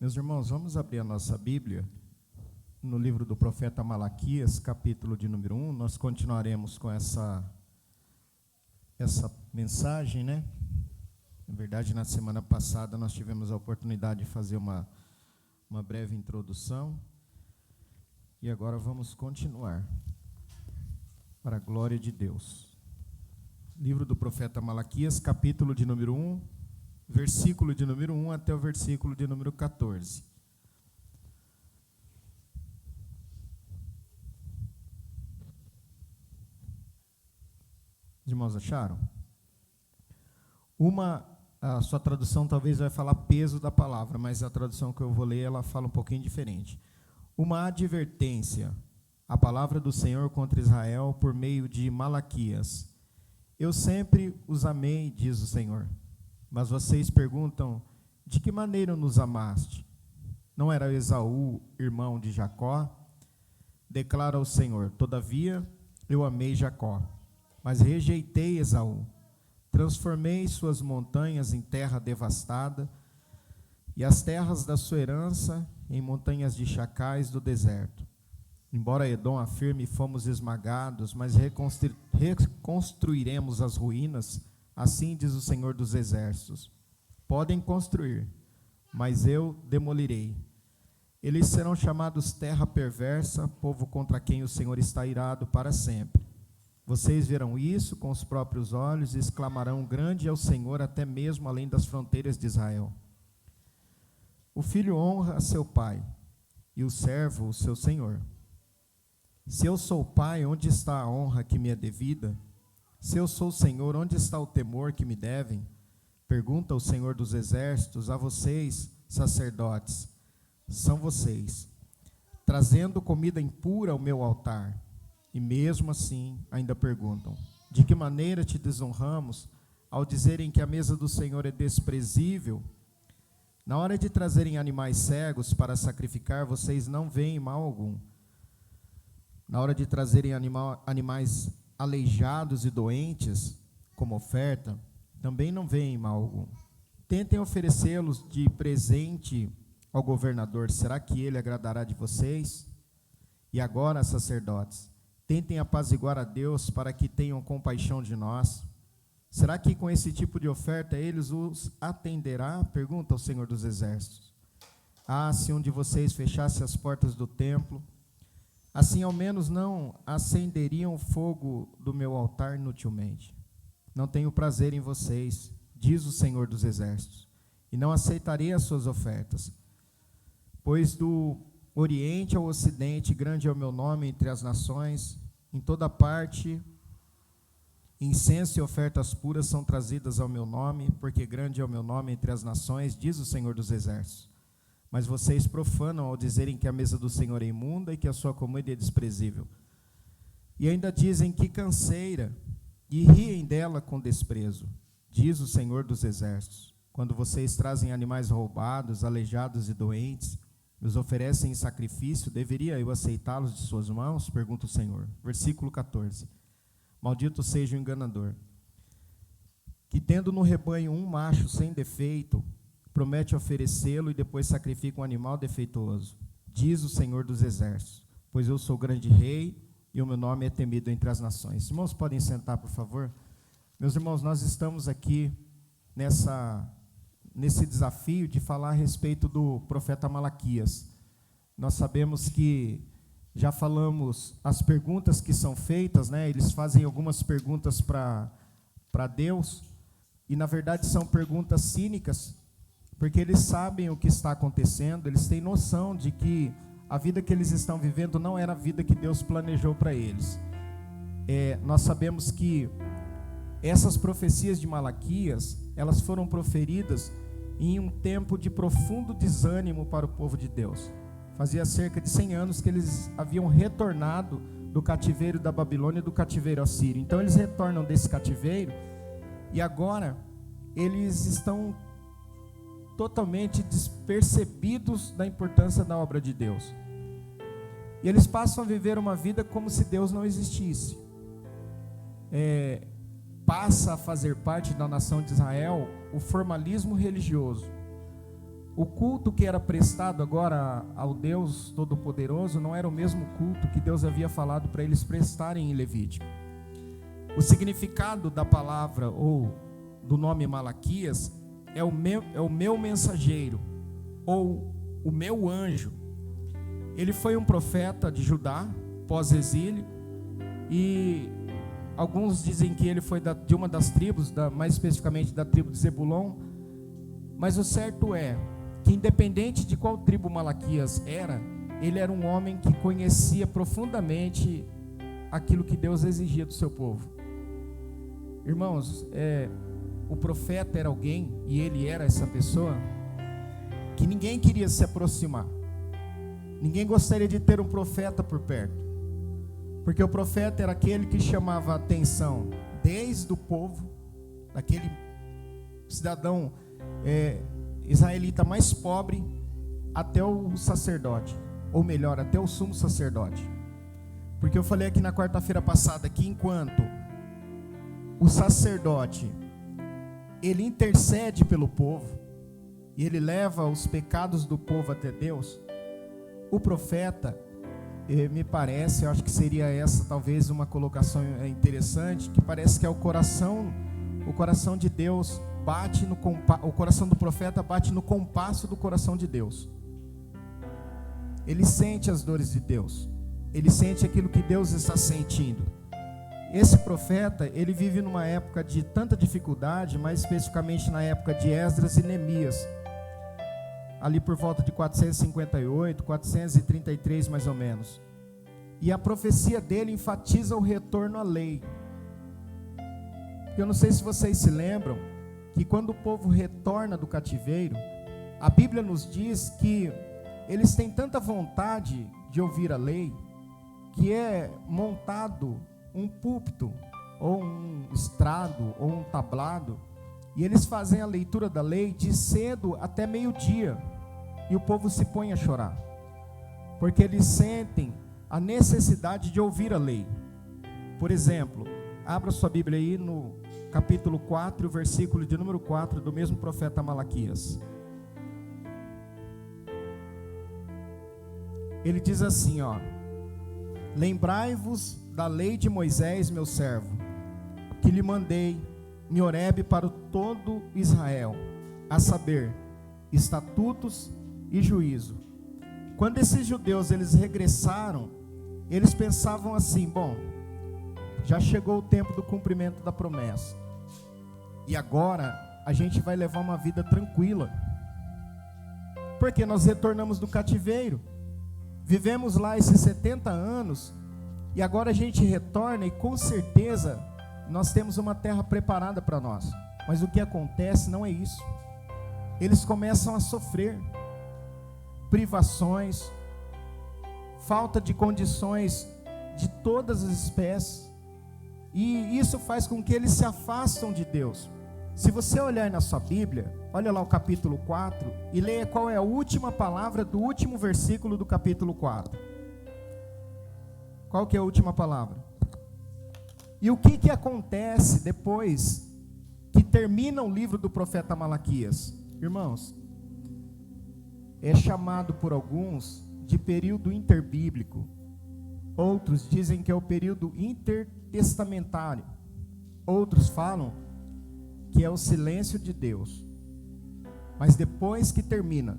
Meus irmãos, vamos abrir a nossa Bíblia no livro do profeta Malaquias, capítulo de número 1. Nós continuaremos com essa mensagem, né? Na verdade, na semana passada nós tivemos a oportunidade de fazer uma breve introdução. E agora vamos continuar, para a glória de Deus. Livro do profeta Malaquias, capítulo de número 1, versículo de número 1 até o versículo de número 14. Os irmãos acharam? A sua tradução talvez vai falar peso da palavra, mas a tradução que eu vou ler, ela fala um pouquinho diferente. Uma advertência, a palavra do Senhor contra Israel por meio de Malaquias. Eu sempre os amei, diz o Senhor. Mas vocês perguntam, de que maneira nos amaste? Não era Esaú, irmão de Jacó? Declara o Senhor, todavia eu amei Jacó, mas rejeitei Esaú. Transformei suas montanhas em terra devastada, e as terras da sua herança em montanhas de chacais do deserto. Embora Edom afirme, fomos esmagados, mas reconstruiremos as ruínas. Assim diz o Senhor dos Exércitos. Podem construir, mas eu demolirei. Eles serão chamados terra perversa, povo contra quem o Senhor está irado para sempre. Vocês verão isso com os próprios olhos e exclamarão, grande é o Senhor, até mesmo além das fronteiras de Israel. O filho honra a seu pai, e o servo o seu senhor. Se eu sou pai, onde está a honra que me é devida? Se eu sou o Senhor, onde está o temor que me devem? Pergunta o Senhor dos Exércitos a vocês, sacerdotes. São vocês, trazendo comida impura ao meu altar. E mesmo assim ainda perguntam, de que maneira te desonramos ao dizerem que a mesa do Senhor é desprezível? Na hora de trazerem animais cegos para sacrificar, vocês não veem mal algum. Na hora de trazerem animais aleijados e doentes, como oferta, também não veem mal algum. Tentem oferecê-los de presente ao governador, será que ele agradará de vocês? E agora, sacerdotes, tentem apaziguar a Deus para que tenham compaixão de nós. Será que com esse tipo de oferta eles os atenderá? Pergunta o Senhor dos Exércitos. Ah, se um de vocês fechasse as portas do templo, assim ao menos não acenderiam o fogo do meu altar inutilmente. Não tenho prazer em vocês, diz o Senhor dos Exércitos, e não aceitarei as suas ofertas. Pois do Oriente ao Ocidente, grande é o meu nome entre as nações, em toda parte, incenso e ofertas puras são trazidas ao meu nome, porque grande é o meu nome entre as nações, diz o Senhor dos Exércitos. Mas vocês profanam ao dizerem que a mesa do Senhor é imunda e que a sua comida é desprezível. E ainda dizem que canseira, e riem dela com desprezo, diz o Senhor dos Exércitos. Quando vocês trazem animais roubados, aleijados e doentes, e os oferecem em sacrifício, deveria eu aceitá-los de suas mãos? Pergunta o Senhor. Versículo 14. Maldito seja o enganador, que tendo no rebanho um macho sem defeito, promete oferecê-lo e depois sacrifica um animal defeituoso. Diz o Senhor dos Exércitos, pois eu sou grande rei e o meu nome é temido entre as nações. Irmãos, podem sentar, por favor? Meus irmãos, nós estamos aqui nesse desafio de falar a respeito do profeta Malaquias. Nós sabemos que já falamos as perguntas que são feitas, né? Eles fazem algumas perguntas para Deus, e na verdade são perguntas cínicas, porque eles sabem o que está acontecendo, eles têm noção de que a vida que eles estão vivendo não era a vida que Deus planejou para eles. Nós sabemos que essas profecias de Malaquias, elas foram proferidas em um tempo de profundo desânimo para o povo de Deus. Fazia cerca de 100 anos que eles haviam retornado do cativeiro da Babilônia e do cativeiro assírio. Então eles retornam desse cativeiro e agora eles estão totalmente despercebidos da importância da obra de Deus. E eles passam a viver uma vida como se Deus não existisse. Passa a fazer parte da nação de Israel o formalismo religioso. o culto que era prestado agora ao Deus Todo-Poderoso não era o mesmo culto que Deus havia falado para eles prestarem em Levítico. O significado da palavra ou do nome Malaquias é o meu mensageiro ou o meu anjo. Ele foi um profeta de Judá, pós-exílio, e alguns dizem que ele foi de uma das tribos, mais especificamente da tribo de Zebulon, mas o certo é que independente de qual tribo Malaquias era, ele era um homem que conhecia profundamente aquilo que Deus exigia do seu povo. Irmãos, o profeta era alguém, e ele era essa pessoa, que ninguém queria se aproximar. Ninguém gostaria de ter um profeta por perto, porque o profeta era aquele que chamava a atenção desde o povo, daquele cidadão israelita mais pobre, até o sacerdote, ou melhor, até o sumo sacerdote. Porque eu falei aqui na quarta-feira passada que enquanto o sacerdote ele intercede pelo povo e ele leva os pecados do povo até Deus, o profeta, me parece, eu acho que seria essa talvez uma colocação interessante, que parece que é o coração de Deus bate no o coração do profeta bate no compasso do coração de Deus. Ele sente as dores de Deus, ele sente aquilo que Deus está sentindo. Esse profeta, ele vive numa época de tanta dificuldade, mais especificamente na época de Esdras e Neemias, ali por volta de 458, 433 mais ou menos. E a profecia dele enfatiza o retorno à lei. Eu não sei se vocês se lembram que quando o povo retorna do cativeiro, a Bíblia nos diz que eles têm tanta vontade de ouvir a lei, que é montado um púlpito, ou um estrado, ou um tablado, e eles fazem a leitura da lei de cedo até meio-dia, e o povo se põe a chorar, porque eles sentem a necessidade de ouvir a lei. Por exemplo, abra sua Bíblia aí no capítulo 4, versículo de número 4, do mesmo profeta Malaquias. Ele diz assim, lembrai-vos da lei de Moisés, meu servo, que lhe mandei em Horebe para todo Israel, a saber, estatutos e juízo. Quando esses judeus eles regressaram, eles pensavam assim: bom, já chegou o tempo do cumprimento da promessa, e agora a gente vai levar uma vida tranquila, porque nós retornamos do cativeiro, vivemos lá esses 70 anos, e agora a gente retorna e com certeza nós temos uma terra preparada para nós. Mas o que acontece não é isso. Eles começam a sofrer privações, falta de condições de todas as espécies, e isso faz com que eles se afastam de Deus. Se você olhar na sua Bíblia, olha lá o capítulo 4 e leia qual é a última palavra do último versículo do capítulo 4. Qual que é a última palavra? E o que acontece depois que termina o livro do profeta Malaquias? Irmãos, é chamado por alguns de período interbíblico. Outros dizem que é o período intertestamentário. Outros falam que é o silêncio de Deus. Mas depois que termina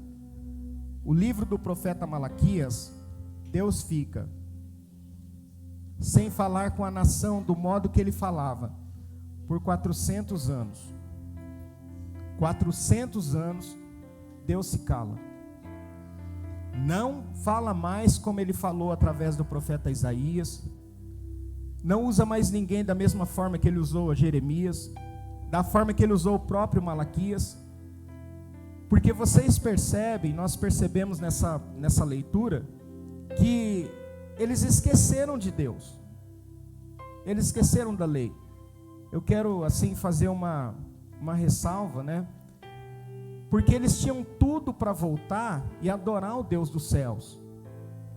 o livro do profeta Malaquias, Deus fica sem falar com a nação do modo que ele falava por 400 anos. 400 anos Deus se cala. Não fala mais como ele falou através do profeta Isaías. Não usa mais ninguém da mesma forma que ele usou a Jeremias, da forma que ele usou o próprio Malaquias. Porque vocês percebem, nós percebemos nessa leitura, que eles esqueceram de Deus. Eles esqueceram da lei. Eu quero assim fazer uma ressalva, né? Porque eles tinham tudo para voltar e adorar o Deus dos céus.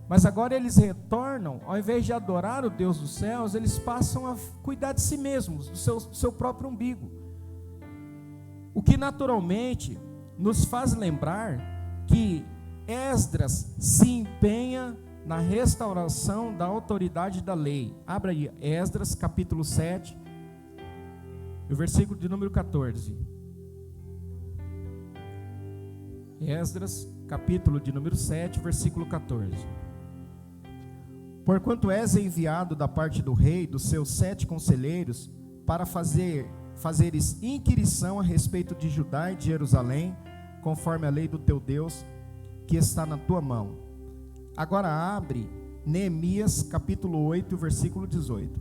Mas agora eles retornam, ao invés de adorar o Deus dos céus, eles passam a cuidar de si mesmos, do seu próprio umbigo. O que naturalmente nos faz lembrar que Esdras se empenha na restauração da autoridade da lei. Abra aí, Esdras capítulo 7, o versículo de número 14. Esdras capítulo de número 7, versículo 14. Porquanto és enviado da parte do rei, dos seus 7 conselheiros, para fazeres inquirição a respeito de Judá e de Jerusalém, conforme a lei do teu Deus, que está na tua mão. Agora abre Neemias capítulo 8, versículo 18.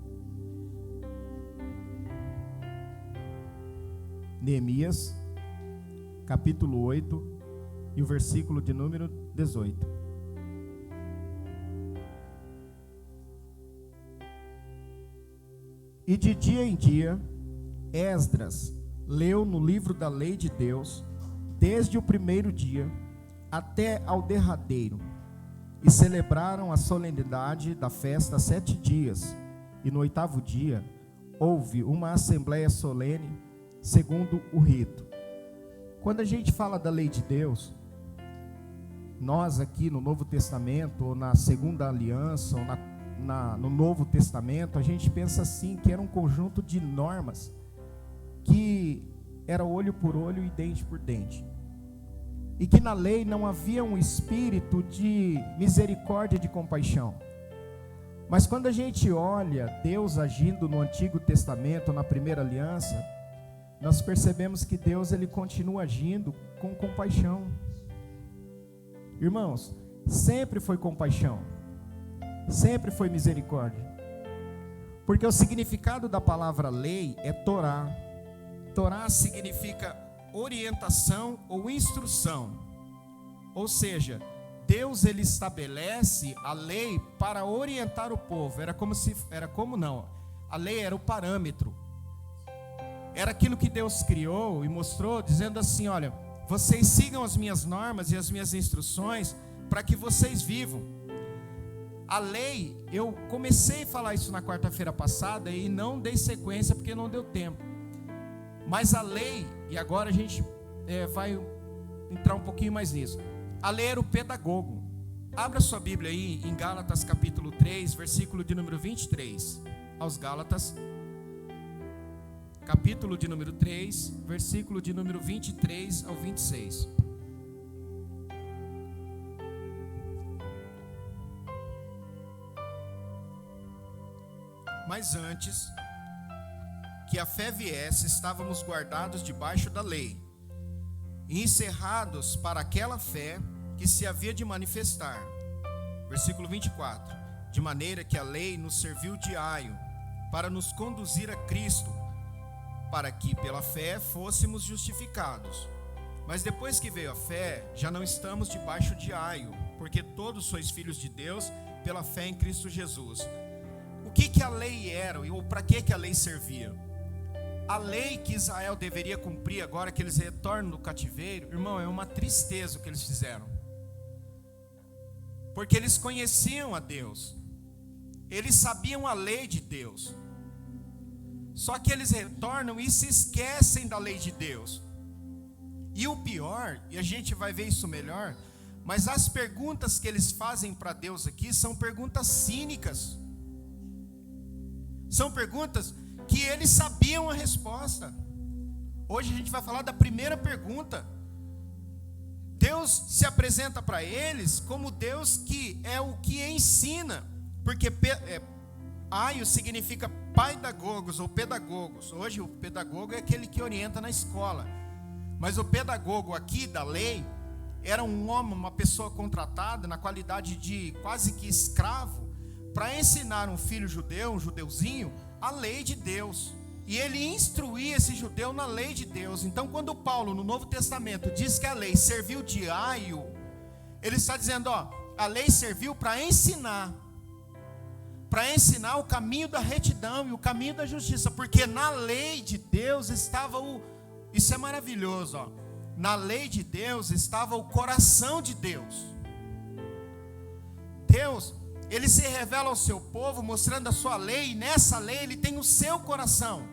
Neemias capítulo 8 e o versículo de número 18. E de dia em dia, Esdras leu no livro da lei de Deus, desde o primeiro dia até ao derradeiro, e celebraram a solenidade da festa 7 dias, e no 8º dia houve uma assembleia solene, segundo o rito. Quando a gente fala da lei de Deus, nós aqui no Novo Testamento, ou na Segunda Aliança, ou no Novo Testamento, a gente pensa assim, que era um conjunto de normas, que era olho por olho e dente por dente, e que na lei não havia um espírito de misericórdia e de compaixão. Mas quando a gente olha Deus agindo no Antigo Testamento, na Primeira Aliança, nós percebemos que Deus, ele continua agindo com compaixão. Irmãos, sempre foi compaixão, sempre foi misericórdia, porque o significado da palavra lei é Torá. Torá significa orientação ou instrução, ou seja, Deus, ele estabelece a lei para orientar o povo. A lei era o parâmetro, era aquilo que Deus criou e mostrou, dizendo assim: olha, vocês sigam as minhas normas e as minhas instruções para que vocês vivam. A lei, eu comecei a falar isso na quarta-feira passada e não dei sequência porque não deu tempo. Mas a lei, e agora a gente vai entrar um pouquinho mais nisso. A lei era o pedagogo. Abra sua Bíblia aí em Gálatas capítulo 3, versículo de número 23. Aos Gálatas, capítulo de número 3, versículo de número 23 ao 26. Mas antes que a fé viesse, estávamos guardados debaixo da lei, e encerrados para aquela fé que se havia de manifestar. Versículo 24. De maneira que a lei nos serviu de aio para nos conduzir a Cristo, para que pela fé fôssemos justificados. Mas depois que veio a fé, já não estamos debaixo de aio, porque todos sois filhos de Deus pela fé em Cristo Jesus. O que a lei era, ou para que a lei servia? A lei que Israel deveria cumprir agora que eles retornam do cativeiro, irmão, é uma tristeza o que eles fizeram, porque eles conheciam a Deus, eles sabiam a lei de Deus, só que eles retornam e se esquecem da lei de Deus. E o pior, e a gente vai ver isso melhor, mas as perguntas que eles fazem para Deus aqui são perguntas cínicas, são perguntas que eles sabiam a resposta. Hoje a gente vai falar da primeira pergunta. Deus se apresenta para eles como Deus que é o que ensina, porque aio significa paidagogos ou pedagogos. Hoje o pedagogo é aquele que orienta na escola, mas o pedagogo aqui da lei era um homem, uma pessoa contratada na qualidade de quase que escravo, para ensinar um filho judeu, um judeuzinho, a lei de Deus, e ele instruía esse judeu na lei de Deus. Então quando Paulo no Novo Testamento diz que a lei serviu de aio, ele está dizendo, a lei serviu para ensinar o caminho da retidão e o caminho da justiça, porque na lei de Deus estava isso é maravilhoso, na lei de Deus estava o coração de Deus. Deus, ele se revela ao seu povo mostrando a sua lei, e nessa lei ele tem o seu coração.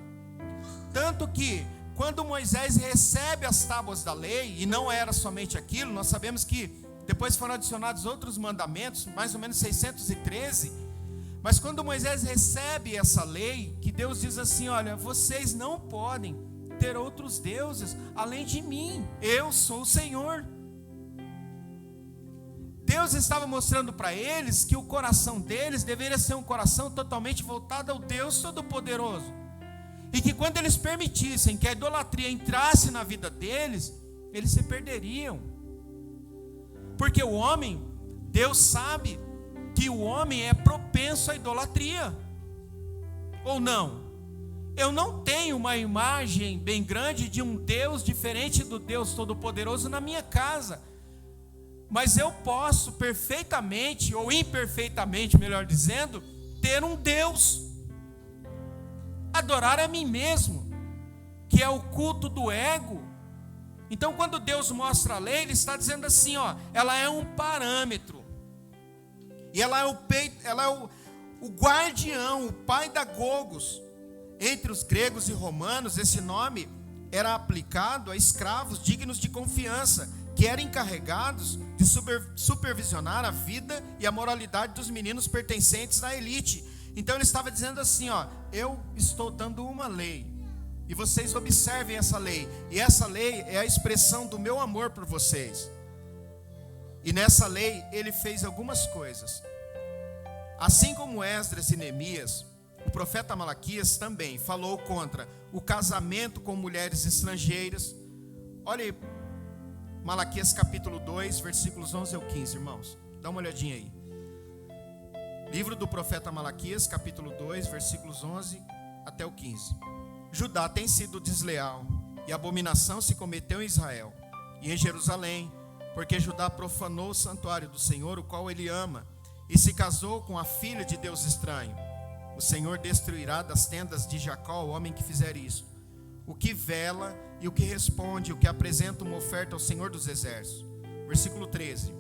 Tanto que quando Moisés recebe as tábuas da lei, e não era somente aquilo, nós sabemos que depois foram adicionados outros mandamentos, mais ou menos 613, mas quando Moisés recebe essa lei, que Deus diz assim: olha, vocês não podem ter outros deuses além de mim, eu sou o Senhor. Deus estava mostrando para eles que o coração deles deveria ser um coração totalmente voltado ao Deus Todo-Poderoso, e que quando eles permitissem que a idolatria entrasse na vida deles, eles se perderiam, porque o homem, Deus sabe que o homem é propenso à idolatria, ou não? Eu não tenho uma imagem bem grande de um Deus diferente do Deus Todo-Poderoso na minha casa, mas eu posso perfeitamente, ou imperfeitamente, melhor dizendo, ter um Deus, adorar a mim mesmo, que é o culto do ego. Então, quando Deus mostra a lei, Ele está dizendo assim, ó, ela é um parâmetro, e ela é o guardião, o pedagogos. Entre os gregos e romanos, esse nome era aplicado a escravos dignos de confiança, que eram encarregados de supervisionar a vida e a moralidade dos meninos pertencentes à elite. Então ele estava dizendo assim, ó, eu estou dando uma lei, e vocês observem essa lei, e essa lei é a expressão do meu amor por vocês. E nessa lei ele fez algumas coisas. Assim como Esdras e Neemias, o profeta Malaquias também falou contra o casamento com mulheres estrangeiras. Olha aí, Malaquias capítulo 2, versículos 11 ao 15, irmãos. Dá uma olhadinha aí. Livro do profeta Malaquias, capítulo 2, versículos 11 até o 15. Judá tem sido desleal, e abominação se cometeu em Israel e em Jerusalém, porque Judá profanou o santuário do Senhor, o qual ele ama, e se casou com a filha de Deus estranho. O Senhor destruirá das tendas de Jacó o homem que fizer isso, o que vela e o que responde, o que apresenta uma oferta ao Senhor dos Exércitos. Versículo 13.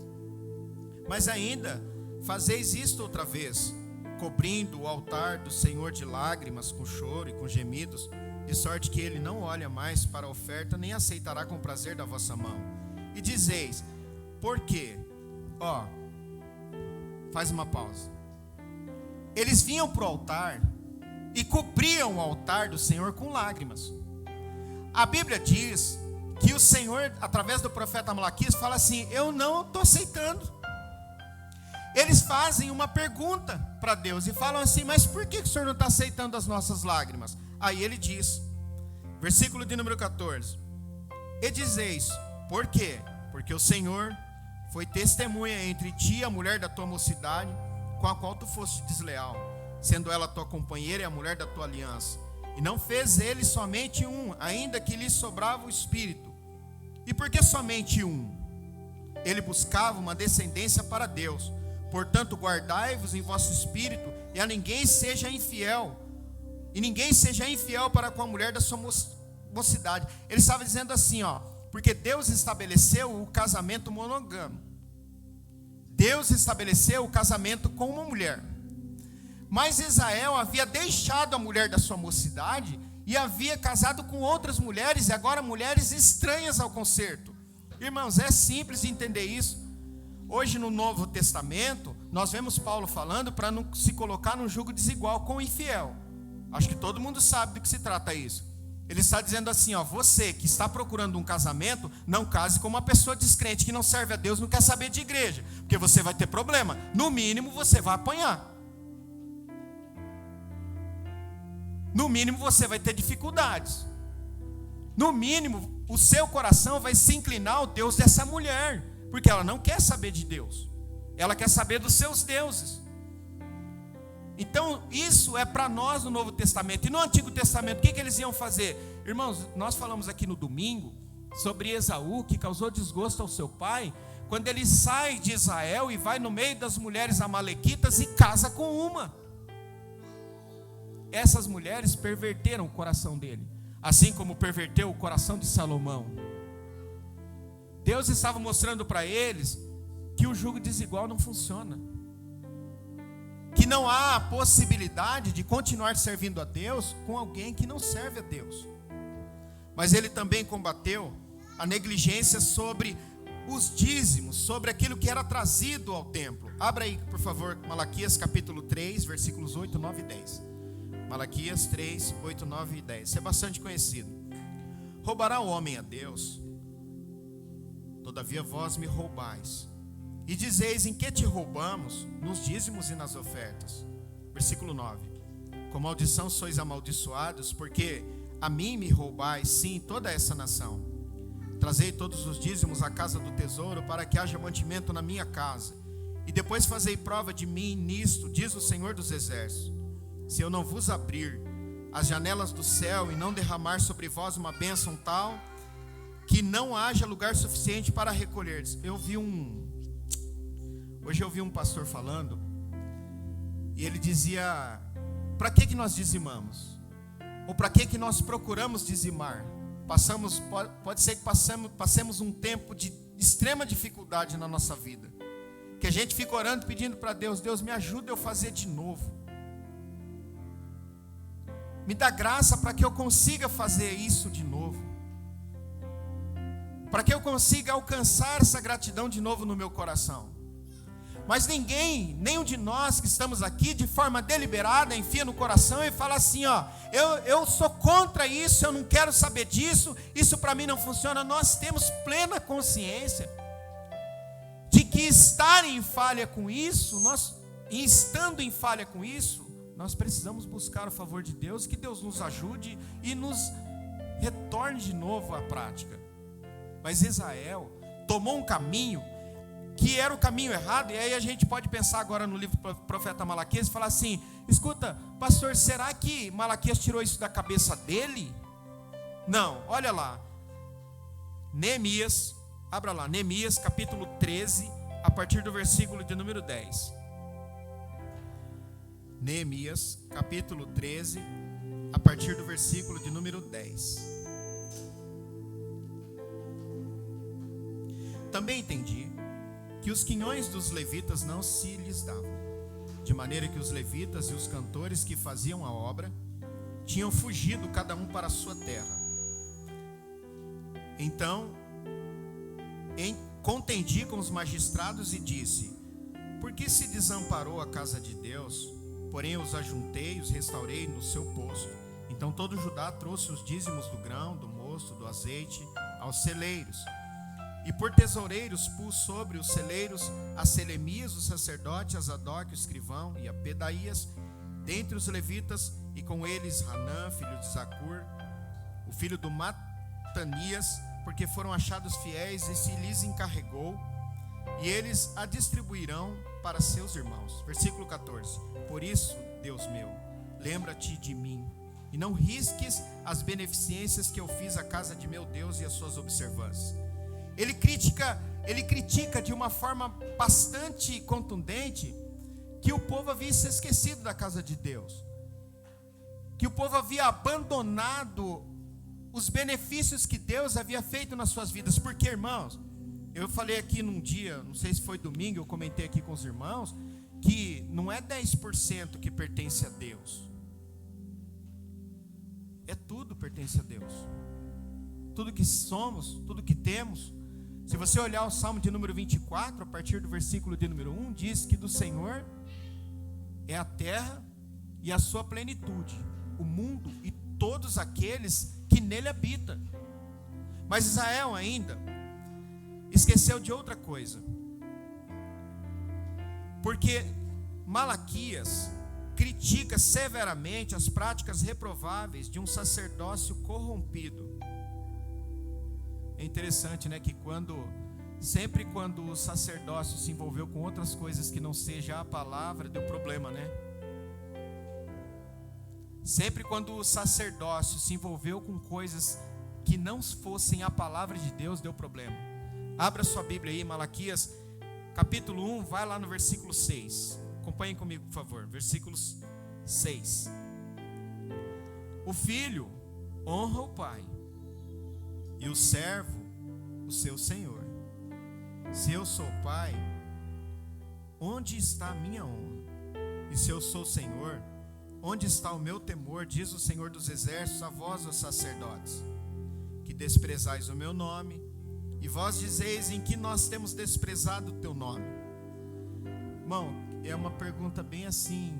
Mas ainda fazeis isto outra vez, cobrindo o altar do Senhor de lágrimas, com choro e com gemidos, de sorte que ele não olha mais para a oferta, nem aceitará com prazer da vossa mão. E dizeis, por quê? Ó, faz uma pausa. Eles vinham para o altar e cobriam o altar do Senhor com lágrimas. A Bíblia diz que o Senhor, através do profeta Malaquias, fala assim, eu não estou aceitando. Eles fazem uma pergunta para Deus e falam assim, mas por que o Senhor não está aceitando as nossas lágrimas? Aí ele diz, versículo de número 14, e dizeis, por quê? Porque o Senhor foi testemunha entre ti e a mulher da tua mocidade, com a qual tu foste desleal, sendo ela tua companheira e a mulher da tua aliança. E não fez ele somente um, ainda que lhe sobrava o espírito. E por que somente um? Ele buscava uma descendência para Deus. Portanto, guardai-vos em vosso espírito, e a ninguém seja infiel. E ninguém seja infiel para com a mulher da sua mocidade. Ele estava dizendo assim, ó, porque Deus estabeleceu o casamento monogâmico. Deus estabeleceu o casamento com uma mulher. Mas Israel havia deixado a mulher da sua mocidade e havia casado com outras mulheres, e agora mulheres estranhas ao concerto. Irmãos, é simples de entender isso. Hoje no Novo Testamento, nós vemos Paulo falando para não se colocar num jugo desigual com o infiel. Acho que todo mundo sabe do que se trata isso. Ele está dizendo assim, ó, você que está procurando um casamento, não case com uma pessoa descrente que não serve a Deus, não quer saber de igreja, porque você vai ter problema. No mínimo você vai apanhar. No mínimo você vai ter dificuldades. No mínimo o seu coração vai se inclinar ao Deus dessa mulher, porque ela não quer saber de Deus, ela quer saber dos seus deuses. Então isso é para nós no Novo Testamento. E no Antigo Testamento, o que eles iam fazer? Irmãos, nós falamos aqui no domingo sobre Esaú, que causou desgosto ao seu pai, quando ele sai de Israel e vai no meio das mulheres amalequitas e casa com uma. Essas mulheres perverteram o coração dele, assim como perverteu o coração de Salomão. Deus estava mostrando para eles que o jugo desigual não funciona, que não há a possibilidade de continuar servindo a Deus com alguém que não serve a Deus. mas ele também combateu a negligência sobre os dízimos, sobre aquilo que era trazido ao templo. Abra aí, por favor, Malaquias capítulo 3, versículos 8, 9 e 10. Malaquias 3, 8, 9 e 10. Isso é bastante conhecido. Roubará o homem a Deus? Todavia vós me roubais. E dizeis: em que te roubamos? Nos dízimos e nas ofertas. Versículo 9. Com maldição sois amaldiçoados, porque a mim me roubais, sim, toda essa nação. Trazei todos os dízimos à casa do tesouro, para que haja mantimento na minha casa. E depois fazei prova de mim nisto, diz o Senhor dos Exércitos. Se eu não vos abrir as janelas do céu e não derramar sobre vós uma bênção tal, que não haja lugar suficiente para recolher. Hoje eu vi um pastor falando, e ele dizia: para que nós dizimamos? Ou para que nós procuramos dizimar? Pode ser que passemos um tempo de extrema dificuldade na nossa vida, que a gente fica orando, pedindo para Deus: Deus, me ajuda eu fazer de novo, me dá graça para que eu consiga fazer isso de novo, para que eu consiga alcançar essa gratidão de novo no meu coração. Mas nenhum de nós que estamos aqui, de forma deliberada, enfia no coração e fala assim: ó, eu sou contra isso, eu não quero saber disso, isso para mim não funciona. Nós temos plena consciência de que estar em falha com isso, e estando em falha com isso, nós precisamos buscar o favor de Deus, que Deus nos ajude e nos retorne de novo à prática. Mas Israel tomou um caminho que era o caminho errado, e aí a gente pode pensar agora no livro do profeta Malaquias e falar assim: escuta, pastor, será que Malaquias tirou isso da cabeça dele? Não, olha lá, Neemias, abra lá, Neemias capítulo 13, a partir do versículo de número 10. Neemias capítulo 13, a partir do versículo de número 10. Também entendi que os quinhões dos levitas não se lhes davam, de maneira que os levitas e os cantores que faziam a obra tinham fugido cada um para a sua terra. Então contendi com os magistrados e disse: por que se desamparou a casa de Deus? Porém eu os ajuntei e os restaurei no seu posto. Então todo Judá trouxe os dízimos do grão, do mosto, do azeite aos celeiros. E por tesoureiros pus sobre os celeiros a Selemias, o sacerdote, a Zadok, o escrivão, e a Pedaías, dentre os levitas, e com eles Hanã, filho de Zacur, o filho do Matanias, porque foram achados fiéis, e se lhes encarregou, e eles a distribuirão para seus irmãos. Versículo 14. Por isso, Deus meu, lembra-te de mim, e não risques as beneficências que eu fiz à casa de meu Deus e as suas observâncias. Ele critica de uma forma bastante contundente que o povo havia se esquecido da casa de Deus, que o povo havia abandonado os benefícios que Deus havia feito nas suas vidas. Porque, irmãos, eu falei aqui num dia, não sei se foi domingo, eu comentei aqui com os irmãos, que não é 10% que pertence a Deus, é tudo pertence a Deus. Tudo que somos, tudo que temos. Se você olhar o Salmo de número 24, a partir do versículo de número 1, diz que do Senhor é a terra e a sua plenitude, o mundo e todos aqueles que nele habitam. Mas Israel ainda esqueceu de outra coisa, porque Malaquias critica severamente as práticas reprováveis de um sacerdócio corrompido. É interessante, né, que sempre quando o sacerdócio se envolveu com outras coisas que não seja a palavra, deu problema, né? Sempre quando o sacerdócio se envolveu com coisas que não fossem a palavra de Deus, deu problema. Abra sua Bíblia aí, Malaquias capítulo 1, vai lá no versículo 6. Acompanhem comigo, por favor. Versículo 6. O filho honra o pai, e o servo o seu senhor. Se eu sou pai, onde está a minha honra? E se eu sou senhor, onde está o meu temor? Diz o Senhor dos Exércitos a vós, os sacerdotes. que desprezais o meu nome, e vós dizeis: em que nós temos desprezado o teu nome? Irmão, é uma pergunta bem assim,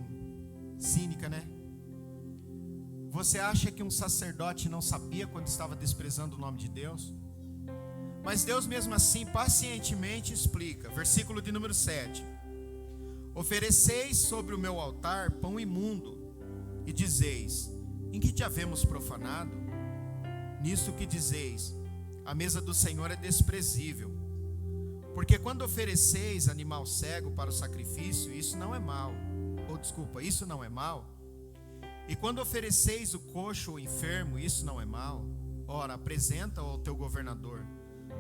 cínica, né? Você acha que um sacerdote não sabia quando estava desprezando o nome de Deus? Mas Deus mesmo assim pacientemente explica. Versículo de número 7. Ofereceis sobre o meu altar pão imundo, e dizeis: em que te havemos profanado? Nisto que dizeis: a mesa do Senhor é desprezível. Porque quando ofereceis animal cego para o sacrifício, isso não é mal. Isso não é mal. E quando ofereceis o coxo ou enfermo, isso não é mal. Ora, apresenta-o ao teu governador.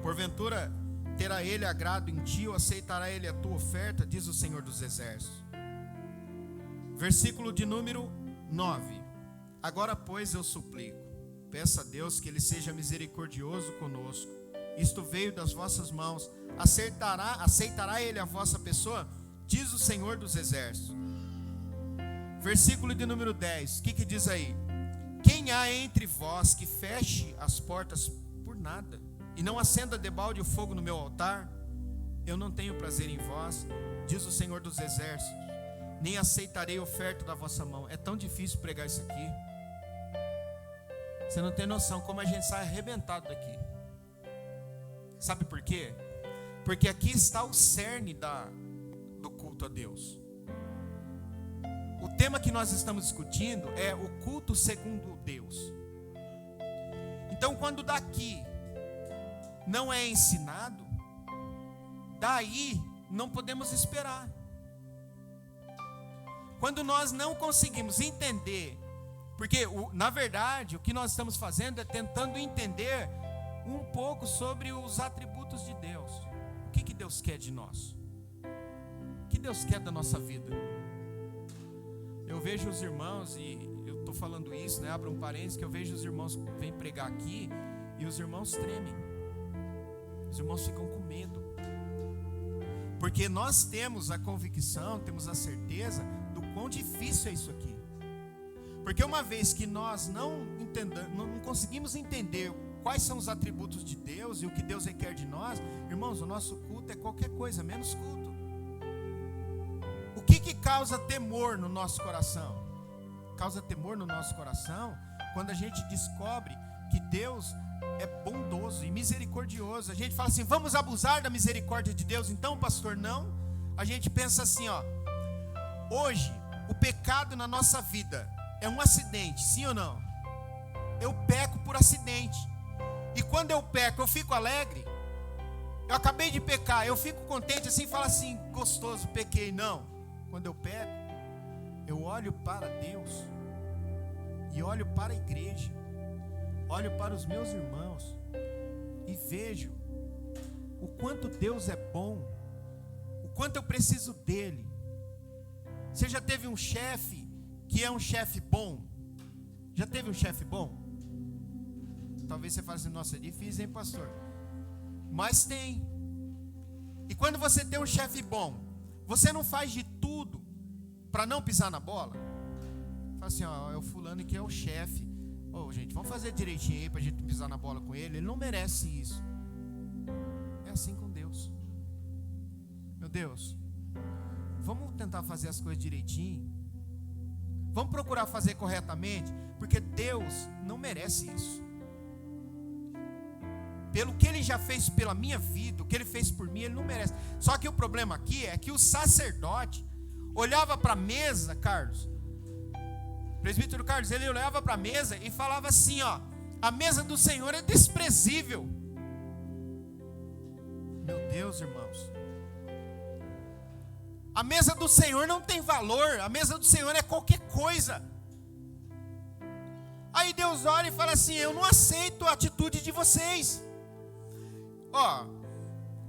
Porventura terá ele agrado em ti, ou aceitará ele a tua oferta, diz o Senhor dos Exércitos. Versículo de número 9. Agora, pois, eu suplico, peça a Deus que ele seja misericordioso conosco. Isto veio das vossas mãos. Aceitará ele a vossa pessoa, diz o Senhor dos Exércitos. Versículo de número 10. O que diz aí? Quem há entre vós que feche as portas por nada, e não acenda debalde o fogo no meu altar? Eu não tenho prazer em vós, diz o Senhor dos Exércitos, nem aceitarei oferta da vossa mão. É tão difícil pregar isso aqui. Você não tem noção como a gente sai arrebentado daqui. Sabe por quê? Porque aqui está o cerne do culto a Deus. O tema que nós estamos discutindo é o culto segundo Deus. Então, quando daqui não é ensinado, daí não podemos esperar. Quando nós não conseguimos entender, porque na verdade o que nós estamos fazendo é tentando entender um pouco sobre os atributos de Deus. O que Deus quer de nós? O que Deus quer da nossa vida? Eu vejo os irmãos, e eu estou falando isso, né? Abra um parênteses, que eu vejo os irmãos vêm pregar aqui e os irmãos tremem. Os irmãos ficam com medo. Porque nós temos a convicção, temos a certeza do quão difícil é isso aqui. Porque uma vez que nós não conseguimos entender quais são os atributos de Deus e o que Deus requer de nós, irmãos, o nosso culto é qualquer coisa, menos culto. O que causa temor no nosso coração? Causa temor no nosso coração quando a gente descobre que Deus é bondoso e misericordioso. A gente fala assim: vamos abusar da misericórdia de Deus? Então, pastor, não. A gente pensa assim, hoje o pecado na nossa vida é um acidente, sim ou não? Eu peco por acidente. E quando eu peco, eu fico alegre. Eu acabei de pecar, eu fico contente assim, falo assim: gostoso, pequei. Não. Quando eu peco, eu olho para Deus e olho para a igreja, olho para os meus irmãos e vejo o quanto Deus é bom, o quanto eu preciso dele. Você já teve um chefe que é um chefe bom? Já teve um chefe bom? Talvez você fale assim: nossa, é difícil, hein, pastor? Mas tem. E quando você tem um chefe bom, você não faz de tudo para não pisar na bola? Fala assim: é o fulano que é o chefe. Gente, vamos fazer direitinho aí para a gente pisar na bola com ele. Ele não merece isso. É assim com Deus. Meu Deus, vamos tentar fazer as coisas direitinho. Vamos procurar fazer corretamente, porque Deus não merece isso. Pelo que Ele já fez pela minha vida, o que Ele fez por mim, Ele não merece. Só que o problema aqui é que o sacerdote olhava para a mesa, Carlos, presbítero Carlos, ele olhava para a mesa e falava assim: a mesa do Senhor é desprezível. Meu Deus, irmãos, a mesa do Senhor não tem valor, a mesa do Senhor é qualquer coisa. Aí Deus olha e fala assim: eu não aceito a atitude de vocês.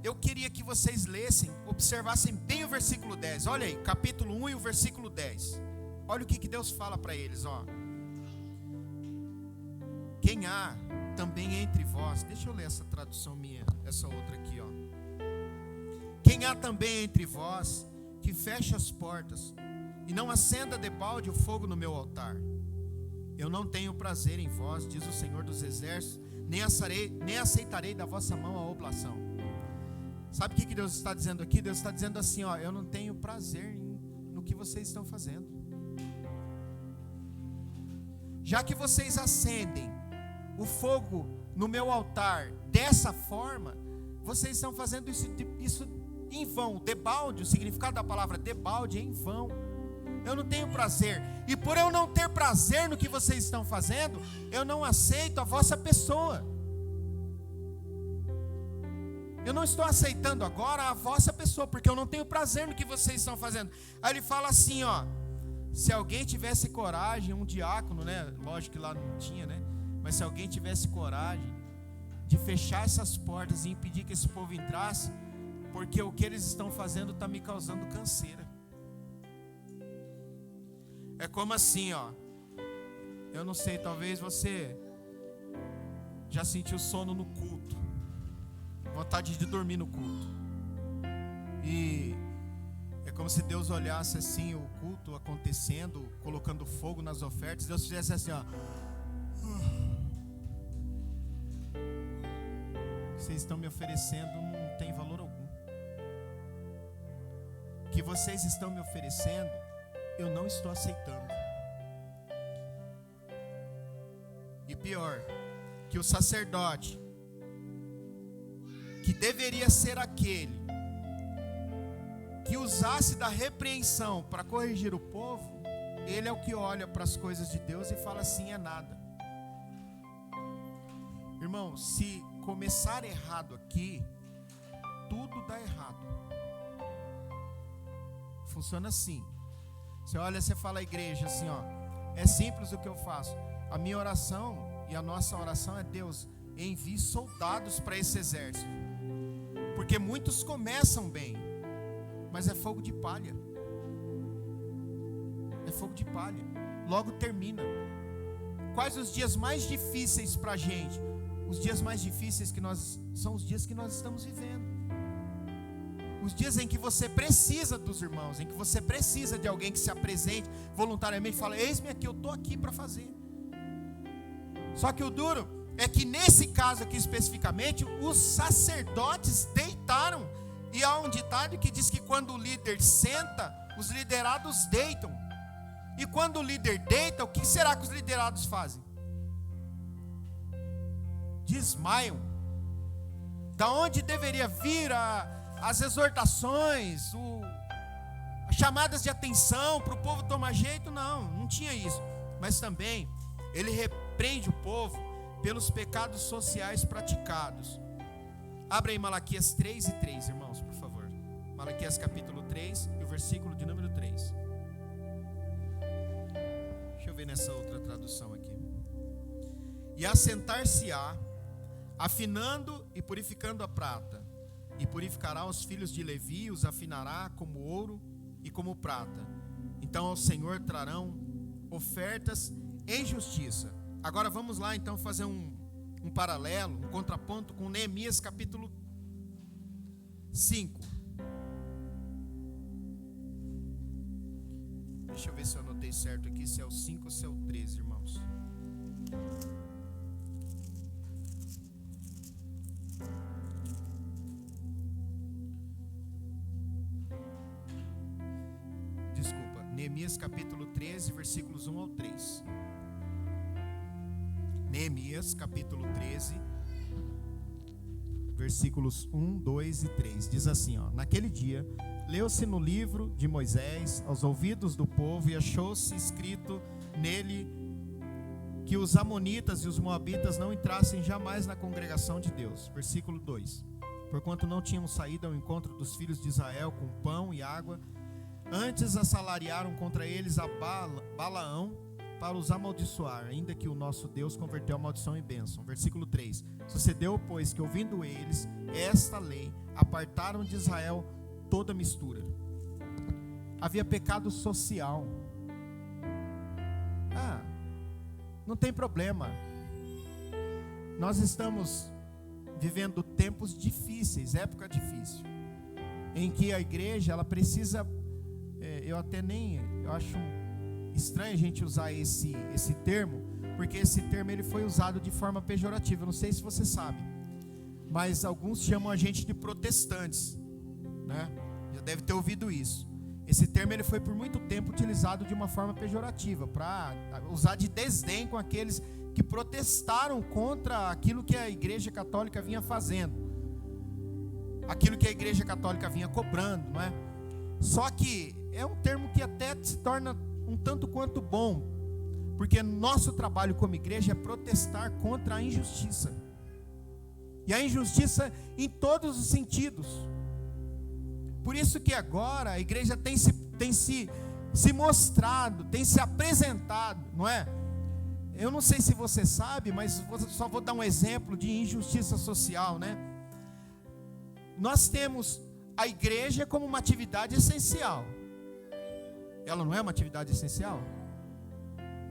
Eu queria que vocês lessem, observassem bem o versículo 10. Olha aí, capítulo 1 e o versículo 10. Olha o que Deus fala para eles, Quem há também entre vós, deixa eu ler essa tradução minha, essa outra aqui, Quem há também entre vós que feche as portas e não acenda debalde o fogo no meu altar? Eu não tenho prazer em vós, diz o Senhor dos Exércitos, nem aceitarei da vossa mão a oblação. Sabe o que Deus está dizendo aqui? Deus está dizendo assim, ó, eu não tenho prazer no que vocês estão fazendo. Já que vocês acendem o fogo no meu altar dessa forma, vocês estão fazendo isso em vão. Debalde, o significado da palavra debalde é em vão. Eu não tenho prazer. E por eu não ter prazer no que vocês estão fazendo, eu não aceito a vossa pessoa. Eu não estou aceitando agora a vossa pessoa, porque eu não tenho prazer no que vocês estão fazendo. Aí ele fala assim, ó, se alguém tivesse coragem, um diácono, né? Lógico que lá não tinha, né? Mas se alguém tivesse coragem de fechar essas portas e impedir que esse povo entrasse, porque o que eles estão fazendo está me causando canseira. É como assim, ó. Eu não sei, talvez você já sentiu sono no culto, vontade de dormir no culto. E é como se Deus olhasse assim o culto acontecendo, colocando fogo nas ofertas. Deus fizesse assim, ó. O que vocês estão me oferecendo não tem valor algum. O que vocês estão me oferecendo, eu não estou aceitando. E pior, que o sacerdote, que deveria ser aquele que usasse da repreensão para corrigir o povo, ele é o que olha para as coisas de Deus e fala assim, é nada. Irmão, se começar errado aqui, tudo dá errado. Funciona assim. Você olha, você fala à igreja assim, ó, é simples o que eu faço. A minha oração e a nossa oração é: Deus, envie soldados para esse exército. Porque muitos começam bem, mas é fogo de palha. É fogo de palha. Logo termina. Quais os dias mais difíceis para a gente? Os dias mais difíceis são os dias que nós estamos vivendo. Os dias em que você precisa dos irmãos, em que você precisa de alguém que se apresente voluntariamente e fala: eis-me aqui, eu estou aqui para fazer. Só que o duro é que nesse caso aqui especificamente, os sacerdotes deitaram. E há um ditado que diz que quando o líder senta, os liderados deitam. E quando o líder deita, o que será que os liderados fazem? Desmaiam. Da onde deveria vir as exortações, as chamadas de atenção para o povo tomar jeito? Não tinha isso. Mas também ele repreende o povo pelos pecados sociais praticados. Abra aí Malaquias 3:3, irmãos, por favor. Malaquias capítulo 3 e o versículo de número 3. Deixa eu ver nessa outra tradução aqui. E assentar-se-á, afinando e purificando a prata, e purificará os filhos de Levi, os afinará como ouro e como prata. Então ao Senhor trarão ofertas em justiça. Agora vamos lá então fazer um paralelo, um contraponto com Neemias capítulo 5. Deixa eu ver se eu anotei certo aqui, se é o 5 ou se é o 13, irmãos. Desculpa, Neemias capítulo 13, versículos 1 ao 3. Neemias capítulo 13, versículos 1, 2 e 3. Diz assim, ó: naquele dia, leu-se no livro de Moisés aos ouvidos do povo, e achou-se escrito nele que os amonitas e os moabitas não entrassem jamais na congregação de Deus. Versículo 2: porquanto não tinham saído ao encontro dos filhos de Israel com pão e água, antes assalariaram contra eles a Balaão para os amaldiçoar, ainda que o nosso Deus converteu a maldição em bênção. Versículo 3: sucedeu, pois, que ouvindo eles esta lei, apartaram de Israel toda mistura. Havia pecado social. Não tem problema. Nós estamos vivendo tempos difíceis, época difícil, em que a igreja, ela precisa, eu acho estranho a gente usar esse termo, porque esse termo ele foi usado de forma pejorativa. Eu não sei se você sabe, mas alguns chamam a gente de protestantes, né? Já deve ter ouvido isso. Esse termo ele foi por muito tempo utilizado de uma forma pejorativa, para usar de desdém com aqueles que protestaram contra aquilo que a Igreja Católica vinha fazendo, aquilo que a Igreja Católica vinha cobrando, não é? Só que é um termo que até se torna um tanto quanto bom, porque nosso trabalho como igreja é protestar contra a injustiça, e a injustiça em todos os sentidos. Por isso que agora a igreja tem se mostrado, tem se apresentado, não é? Eu não sei se você sabe, mas só vou dar um exemplo de injustiça social, né? Nós temos a igreja como uma atividade essencial. Ela não é uma atividade essencial?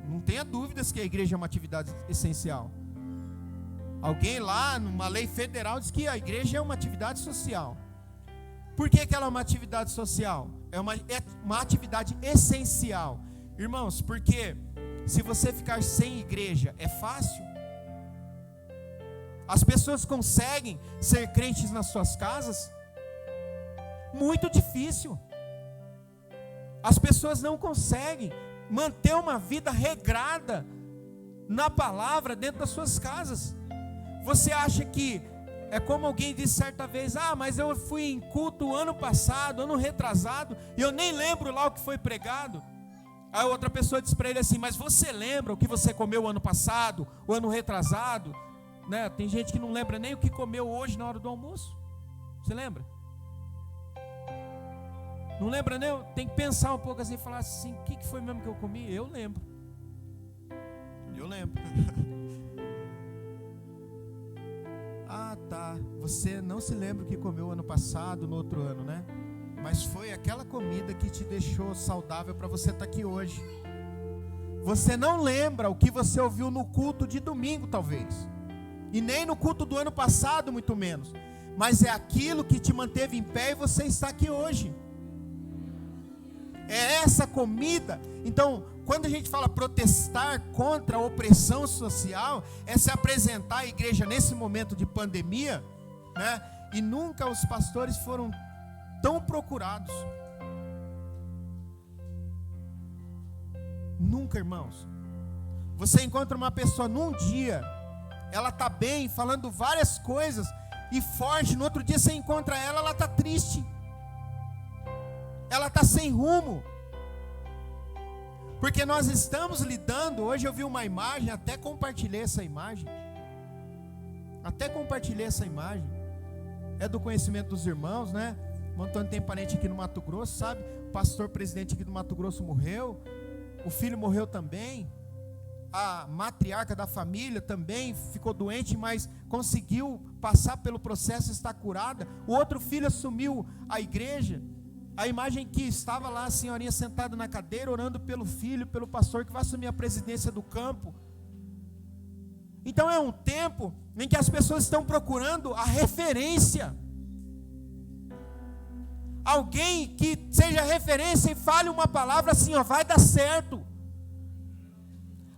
Não tenha dúvidas que a igreja é uma atividade essencial. Alguém lá, numa lei federal, diz que a igreja é uma atividade social. Por que ela é uma atividade social? É uma atividade essencial. Irmãos, porque se você ficar sem igreja, é fácil? As pessoas conseguem ser crentes nas suas casas? Muito difícil. As pessoas não conseguem manter uma vida regrada na palavra dentro das suas casas. Você acha que é como alguém disse certa vez: mas eu fui em culto ano passado, ano retrasado, e eu nem lembro lá o que foi pregado. Aí outra pessoa diz para ele assim: mas você lembra o que você comeu ano passado, o ano retrasado? Né? Tem gente que não lembra nem o que comeu hoje na hora do almoço. Você lembra? Não lembra nem? Tem que pensar um pouco assim e falar assim: o que foi mesmo que eu comi? Eu lembro. Tá, você não se lembra o que comeu ano passado, no outro ano, né? Mas foi aquela comida que te deixou saudável para você estar aqui hoje. Você não lembra o que você ouviu no culto de domingo, talvez, e nem no culto do ano passado, muito menos. Mas é aquilo que te manteve em pé e você está aqui hoje. É essa comida. Então, quando a gente fala protestar contra a opressão social, é se apresentar à igreja nesse momento de pandemia, né? E nunca os pastores foram tão procurados. Nunca, irmãos. Você encontra uma pessoa num dia, ela está bem, falando várias coisas e forte. No outro dia você encontra ela está triste. Ela está sem rumo. Porque nós estamos lidando, hoje eu vi uma imagem, até compartilhei essa imagem. É do conhecimento dos irmãos, né? O Antônio tem parente aqui no Mato Grosso, sabe? O pastor presidente aqui do Mato Grosso morreu. O filho morreu também. A matriarca da família também ficou doente, mas conseguiu passar pelo processo e está curada. O outro filho assumiu a igreja. A imagem que estava lá, a senhorinha sentada na cadeira, orando pelo filho, pelo pastor que vai assumir a presidência do campo. Então é um tempo em que as pessoas estão procurando a referência. Alguém que seja referência e fale uma palavra assim, vai dar certo.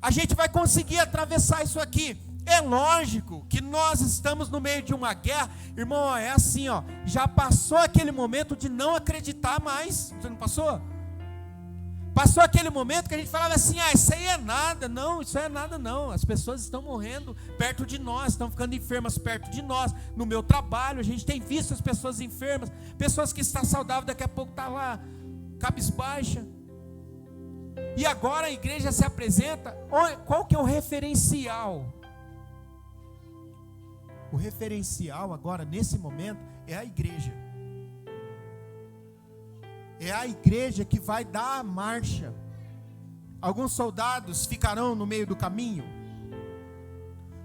A gente vai conseguir atravessar isso aqui. É lógico que nós estamos no meio de uma guerra. Irmão, é assim, já passou aquele momento de não acreditar mais. Você não passou? Passou aquele momento que a gente falava assim: isso aí é nada. Não, isso aí é nada não. As pessoas estão morrendo perto de nós, estão ficando enfermas perto de nós. No meu trabalho, a gente tem visto as pessoas enfermas, pessoas que estão saudáveis, daqui a pouco está lá, cabisbaixa. E agora a igreja se apresenta. Qual que é o referencial? O referencial agora, nesse momento, é a igreja. É a igreja que vai dar a marcha. Alguns soldados ficarão no meio do caminho.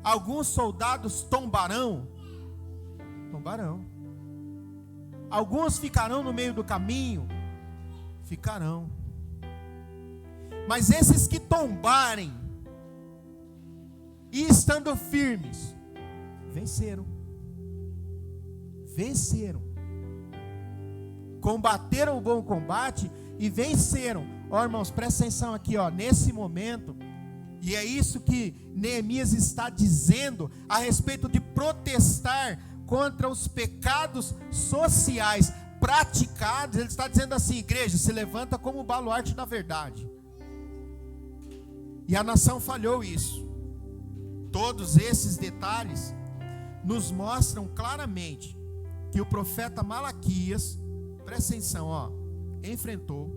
Alguns soldados tombarão. Alguns ficarão no meio do caminho. Ficarão. Mas esses que tombarem e estando firmes, venceram. Combateram o bom combate e venceram. Irmãos, presta atenção aqui, nesse momento E é isso que Neemias está dizendo a respeito de protestar contra os pecados sociais praticados. Ele está dizendo assim: igreja, se levanta como baluarte da verdade. E a nação falhou isso. Todos esses detalhes nos mostram claramente que o profeta Malaquias, presta atenção, enfrentou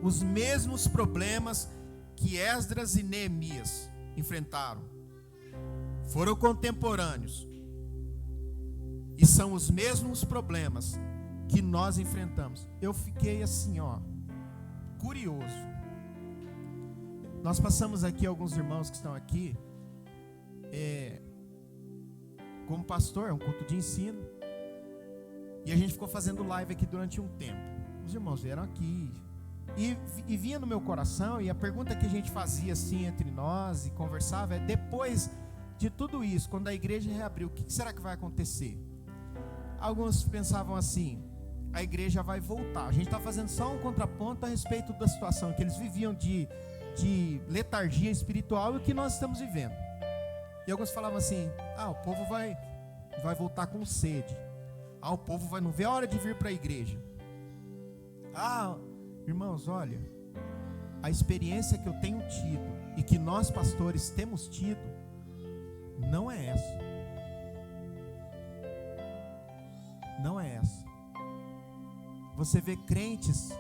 os mesmos problemas que Esdras e Neemias enfrentaram. Foram contemporâneos. E são os mesmos problemas que nós enfrentamos. Eu fiquei assim, curioso. Nós passamos aqui, alguns irmãos que estão aqui, como pastor, é um culto de ensino, e a gente ficou fazendo live aqui durante um tempo. Os irmãos vieram aqui, e vinha no meu coração, e a pergunta que a gente fazia assim entre nós, e conversava, é: depois de tudo isso, quando a igreja reabriu, o que será que vai acontecer? Alguns pensavam assim: a igreja vai voltar. A gente está fazendo só um contraponto a respeito da situação que eles viviam de letargia espiritual e o que nós estamos vivendo. E alguns falavam assim: o povo vai voltar com sede. O povo não vê a hora de vir para a igreja. Irmãos, olha, a experiência que eu tenho tido e que nós pastores temos tido não é essa. Não é essa. Você vê crentes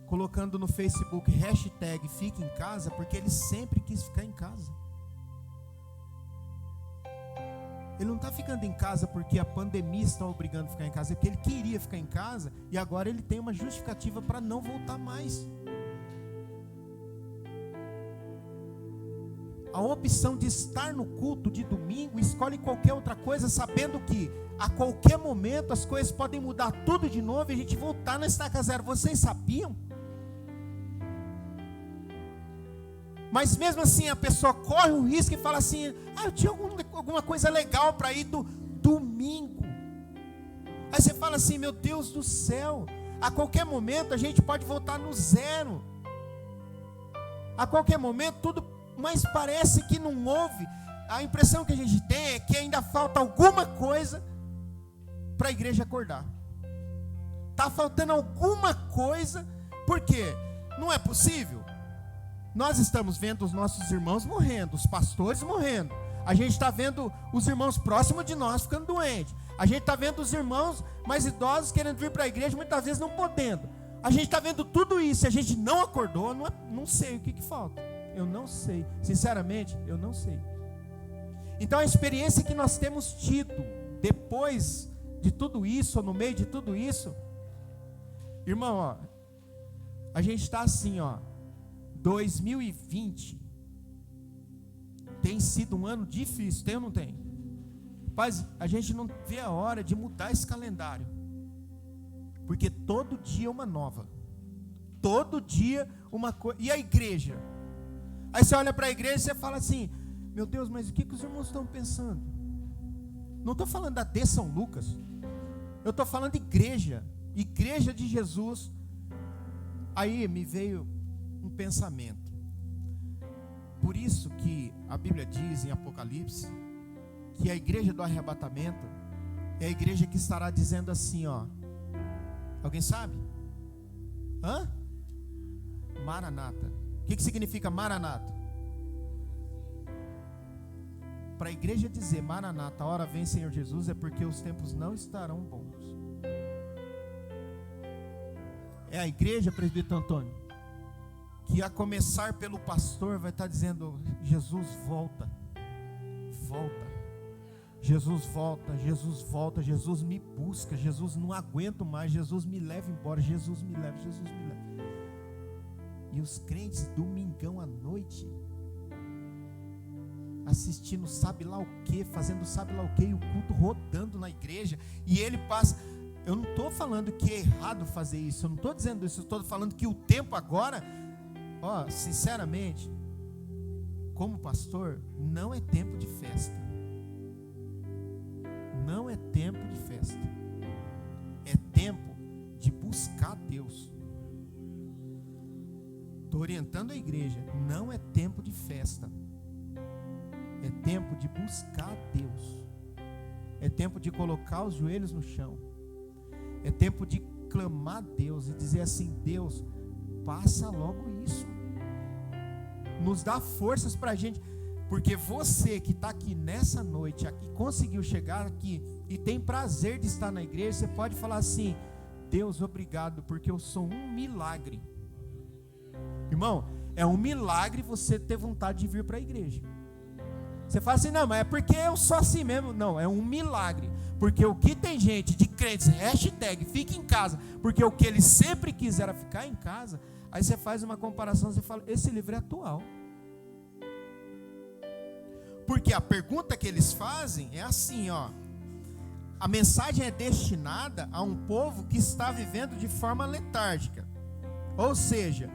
colocando no Facebook hashtag fique em casa, porque ele sempre quis ficar em casa. Ele não está ficando em casa porque a pandemia está obrigando a ficar em casa, é porque ele queria ficar em casa e agora ele tem uma justificativa para não voltar mais. A opção de estar no culto de domingo, escolhe qualquer outra coisa, sabendo que a qualquer momento as coisas podem mudar tudo de novo e a gente voltar na estaca zero. Vocês sabiam? Mas mesmo assim a pessoa corre o risco e fala assim: eu tinha alguma coisa legal para ir do domingo. Aí você fala assim: meu Deus do céu, a qualquer momento a gente pode voltar no zero. A qualquer momento tudo, mas parece que não houve. A impressão que a gente tem é que ainda falta alguma coisa para a igreja acordar. Está faltando alguma coisa. Por quê? Não é possível. Nós estamos vendo os nossos irmãos morrendo, os pastores morrendo. A gente está vendo os irmãos próximos de nós ficando doentes. A gente está vendo os irmãos mais idosos querendo vir para a igreja, muitas vezes não podendo. A gente está vendo tudo isso e a gente não acordou. Não sei o que falta. Eu não sei. Sinceramente, eu não sei. Então a experiência que nós temos tido depois de tudo isso, ou no meio de tudo isso, irmão, a gente está assim, 2020 tem sido um ano difícil, tem ou não tem? Mas a gente não vê a hora de mudar esse calendário, porque todo dia é uma nova, todo dia uma coisa. E a igreja? Aí você olha para a igreja e você fala assim: meu Deus, mas o que os irmãos estão pensando? Não estou falando da de São Lucas, eu estou falando de igreja de Jesus. Aí me veio um pensamento. Por isso que a Bíblia diz em Apocalipse que a igreja do arrebatamento é a igreja que estará dizendo assim, alguém sabe? Maranata. O que significa Maranata? Para a igreja dizer Maranata, a hora vem Senhor Jesus, é porque os tempos não estarão bons. É a igreja, presbítero Antônio, que a começar pelo pastor vai estar dizendo: Jesus volta, volta, Jesus volta, Jesus volta, Jesus me busca, Jesus não aguento mais, Jesus me leva embora, Jesus me leva, Jesus me leva. E os crentes domingão à noite assistindo sabe lá o que, fazendo sabe lá o que, e o culto rodando na igreja, e ele passa. Eu não estou falando que é errado fazer isso, eu não estou dizendo isso, eu estou falando que o tempo agora, sinceramente, como pastor, não é tempo de festa. Não é tempo de festa. É tempo de buscar Deus. estou orientando a igreja, não é tempo de festa. É tempo de buscar Deus. É tempo de colocar os joelhos no chão. É tempo de clamar a Deus e dizer assim: Deus, passa logo isso. Nos dá forças para a gente. Porque você que está aqui nessa noite, aqui, conseguiu chegar aqui e tem prazer de estar na igreja, você pode falar assim: Deus, obrigado, porque eu sou um milagre. Irmão, é um milagre você ter vontade de vir para a igreja. Você fala assim: não, mas é porque eu sou assim mesmo. Não, é um milagre. Porque o que tem gente de crentes, hashtag, fica em casa, porque o que eles sempre quiseram ficar em casa. Aí você faz uma comparação, você fala: esse livro é atual. Porque a pergunta que eles fazem é assim, ó. A mensagem é destinada a um povo que está vivendo de forma letárgica. Ou seja,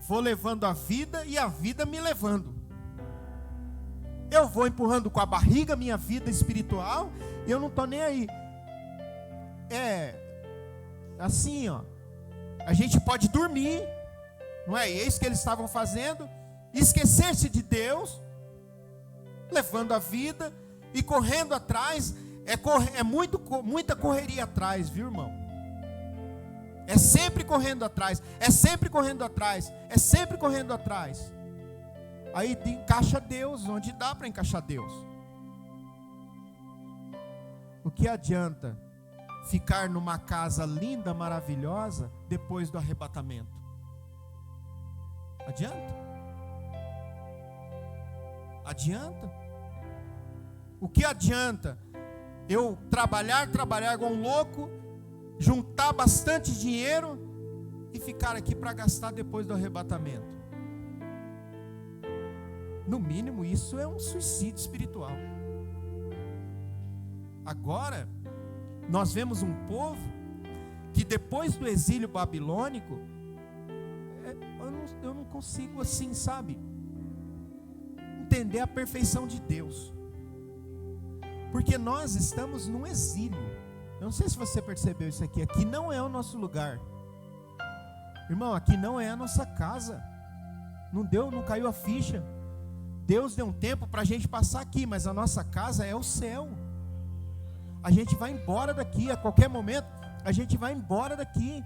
vou levando a vida e a vida me levando. Eu vou empurrando com a barriga minha vida espiritual e eu não estou nem aí. É assim, ó. A gente pode dormir, não é? E é isso que eles estavam fazendo. Esquecer-se de Deus, levando a vida e correndo atrás. Muita correria atrás, viu, irmão? É sempre correndo atrás, é sempre correndo atrás, é sempre correndo atrás. Aí encaixa Deus onde dá para encaixar Deus. O que adianta ficar numa casa linda, maravilhosa, depois do arrebatamento? Adianta? Adianta? O que adianta eu trabalhar igual um louco, juntar bastante dinheiro e ficar aqui para gastar depois do arrebatamento? No mínimo, isso é um suicídio espiritual. Agora, nós vemos um povo que depois do exílio babilônico, eu não consigo assim, sabe, entender a perfeição de Deus. Porque nós estamos num exílio. Eu não sei se você percebeu isso aqui. Aqui não é o nosso lugar. Irmão, aqui não é a nossa casa. Não caiu a ficha. Deus deu um tempo para a gente passar aqui, mas a nossa casa é o céu. A gente vai embora daqui, a qualquer momento, a gente vai embora daqui.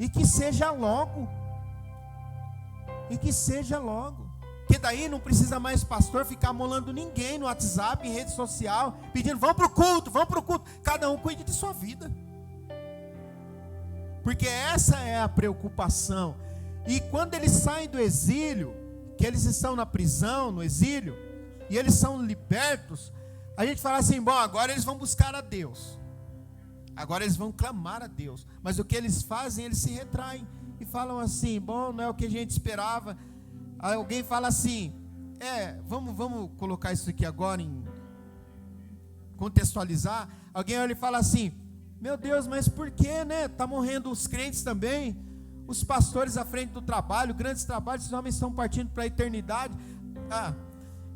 E que seja logo. E que seja logo. Porque daí não precisa mais pastor ficar molando ninguém no WhatsApp, em rede social, pedindo: vamos para o culto, vamos para o culto. Cada um cuide de sua vida. Porque essa é a preocupação. E quando eles saem do exílio, que eles estão na prisão, no exílio, e eles são libertos, a gente fala assim: bom, agora eles vão buscar a Deus. Agora eles vão clamar a Deus. Mas o que eles fazem, eles se retraem e falam assim: bom, não é o que a gente esperava. Aí alguém fala assim: vamos colocar isso aqui agora em contextualizar. Alguém olha e fala assim: meu Deus, mas por que, né? Tá morrendo os crentes também, os pastores à frente do trabalho, grandes trabalhos, esses homens estão partindo para a eternidade.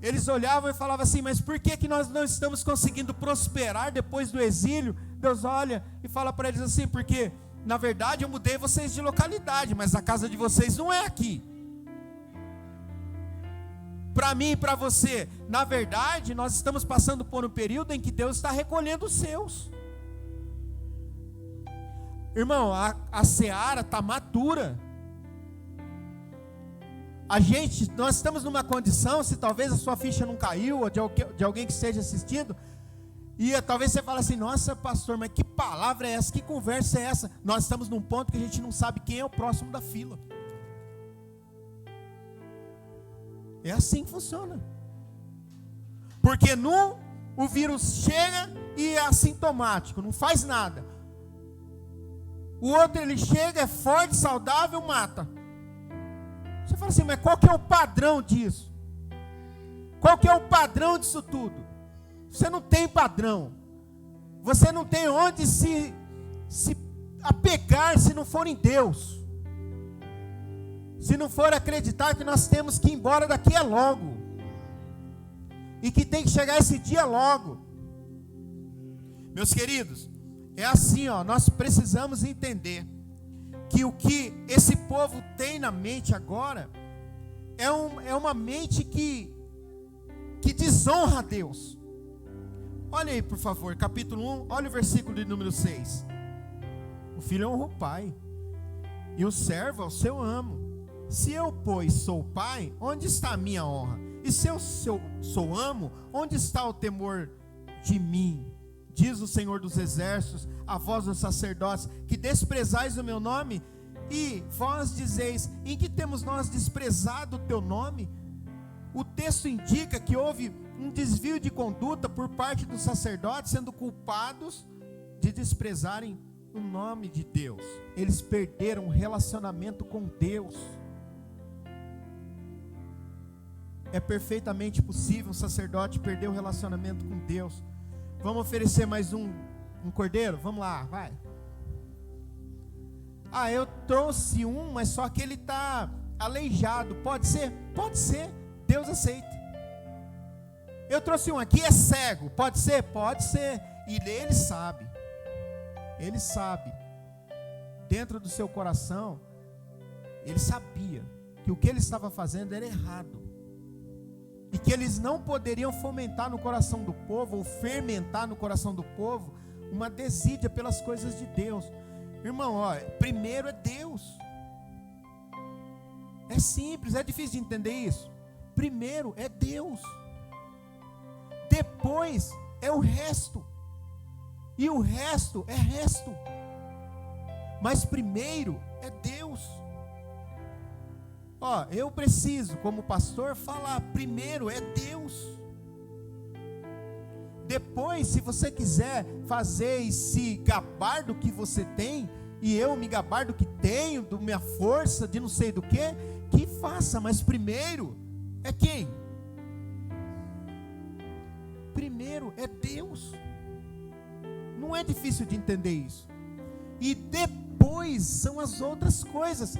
Eles olhavam e falavam assim: mas por que nós não estamos conseguindo prosperar depois do exílio? Deus olha e fala para eles assim: porque na verdade eu mudei vocês de localidade, mas a casa de vocês não é aqui. Para mim e para você, na verdade, nós estamos passando por um período em que Deus está recolhendo os seus. Irmão, a seara está madura. Nós estamos numa condição, se talvez a sua ficha não caiu, ou de alguém que esteja assistindo, e talvez você fale assim: nossa pastor, mas que palavra é essa, que conversa é essa? Nós estamos num ponto que a gente não sabe quem é o próximo da fila. É assim que funciona. Porque o vírus chega e é assintomático, não faz nada. O outro, ele chega, é forte, saudável, mata. Você fala assim: mas qual que é o padrão disso? Qual que é o padrão disso tudo? Você não tem padrão. Você não tem onde se apegar se não for em Deus. Se não for acreditar que nós temos que ir embora daqui logo. E que tem que chegar esse dia logo. Meus queridos, é assim, ó, nós precisamos entender que o que esse povo tem na mente agora é uma mente que desonra a Deus. Olha aí, por favor, capítulo 1, olha o versículo de número 6. O filho honra o pai, e o servo ao seu amo. Se eu, pois, sou pai, onde está a minha honra? E se eu sou amo, onde está o temor de mim? Diz o Senhor dos Exércitos, a vós os sacerdotes, que desprezais o meu nome, e vós dizeis, em que temos nós desprezado o teu nome? O texto indica que houve um desvio de conduta por parte dos sacerdotes, sendo culpados de desprezarem o nome de Deus. Eles perderam o relacionamento com Deus. É perfeitamente possível um sacerdote perder o relacionamento com Deus. Vamos oferecer mais um cordeiro? Vamos lá, vai. Eu trouxe um, mas só que ele está aleijado. Pode ser? Pode ser. Deus aceita. Eu trouxe um aqui, é cego. Pode ser? Pode ser. E ele sabe. Ele sabe. Dentro do seu coração, ele sabia que o que ele estava fazendo era errado. E que eles não poderiam fomentar no coração do povo, ou fermentar no coração do povo, uma desídia pelas coisas de Deus. Irmão, primeiro é Deus. É simples, é difícil de entender isso. Primeiro é Deus. Depois é o resto. E o resto é resto. Mas primeiro é Deus. Eu preciso, como pastor, falar, primeiro é Deus. Depois, se você quiser fazer e se gabar do que você tem, e eu me gabar do que tenho, da minha força, de não sei do que faça, mas primeiro é quem? Primeiro é Deus. Não é difícil de entender isso. E depois são as outras coisas.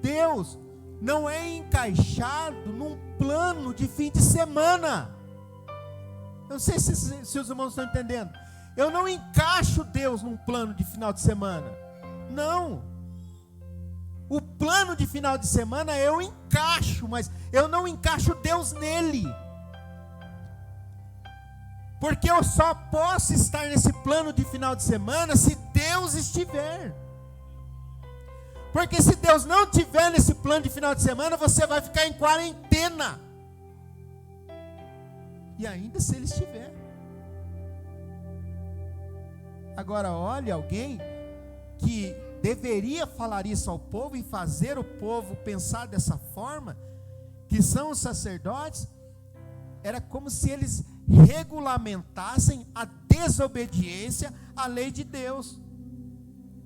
Deus não é encaixado num plano de fim de semana. Eu não sei se os irmãos estão entendendo. Eu não encaixo Deus num plano de final de semana. Não. O plano de final de semana eu encaixo, mas eu não encaixo Deus nele. Porque eu só posso estar nesse plano de final de semana se Deus estiver. Porque se Deus não estiver nesse plano de final de semana, você vai ficar em quarentena. E ainda se Ele estiver. Agora, olha, alguém que deveria falar isso ao povo e fazer o povo pensar dessa forma, que são os sacerdotes, era como se eles regulamentassem a desobediência à lei de Deus.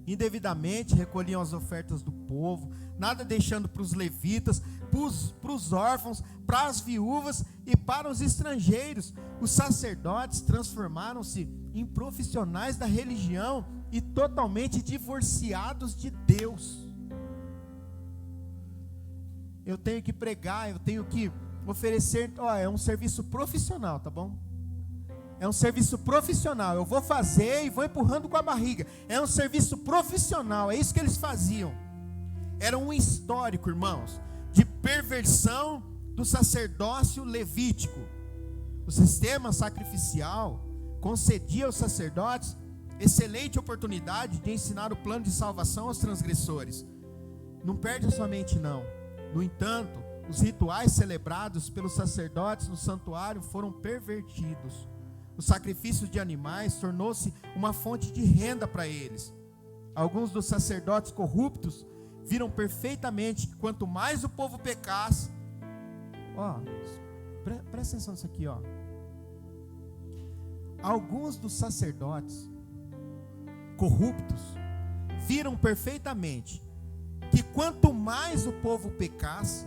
Indevidamente recolhiam as ofertas do povo, nada deixando para os levitas, para os órfãos, para as viúvas e para os estrangeiros. Os sacerdotes transformaram-se em profissionais da religião e totalmente divorciados de Deus. Eu tenho que pregar, eu tenho que oferecer, é um serviço profissional, tá bom? É um serviço profissional, eu vou fazer e vou empurrando com a barriga. É um serviço profissional, é isso que eles faziam. Era um histórico, irmãos, de perversão do sacerdócio levítico. O sistema sacrificial concedia aos sacerdotes excelente oportunidade de ensinar o plano de salvação aos transgressores. Não perde a sua mente, não. No entanto, os rituais celebrados pelos sacerdotes no santuário foram pervertidos. O sacrifício de animais tornou-se uma fonte de renda para eles. Alguns dos sacerdotes corruptos viram perfeitamente que quanto mais o povo pecasse, presta atenção nisso aqui, Alguns dos sacerdotes corruptos viram perfeitamente que quanto mais o povo pecasse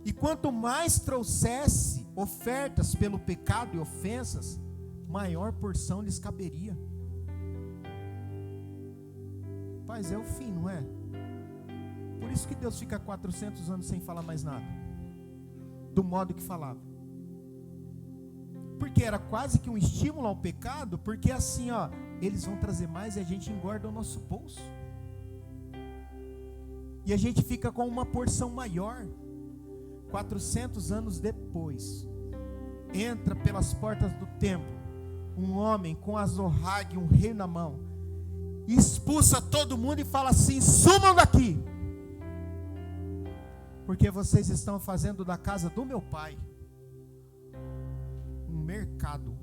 e quanto mais trouxesse ofertas pelo pecado e ofensas, maior porção lhes caberia. Paz, é o fim, não é? Por isso que Deus fica 400 anos sem falar mais nada, do modo que falava. Porque era quase que um estímulo ao pecado, porque assim, eles vão trazer mais e a gente engorda o nosso bolso. E a gente fica com uma porção maior. 400 anos depois, entra pelas portas do templo um homem com azorrague, um rei na mão, expulsa todo mundo e fala assim: sumam daqui, porque vocês estão fazendo da casa do meu pai um mercado.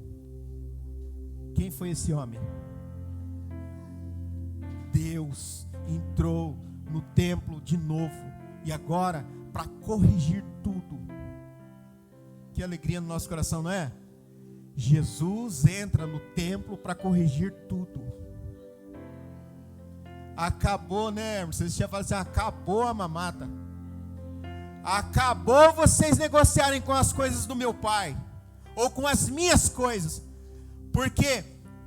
Quem foi esse homem? Deus entrou no templo de novo, e agora para corrigir tudo. Que alegria no nosso coração, não é? Jesus entra no templo para corrigir tudo. Acabou, né, irmão? Vocês tinham falado assim: acabou a mamata. Acabou vocês negociarem com as coisas do meu pai, ou com as minhas coisas, porque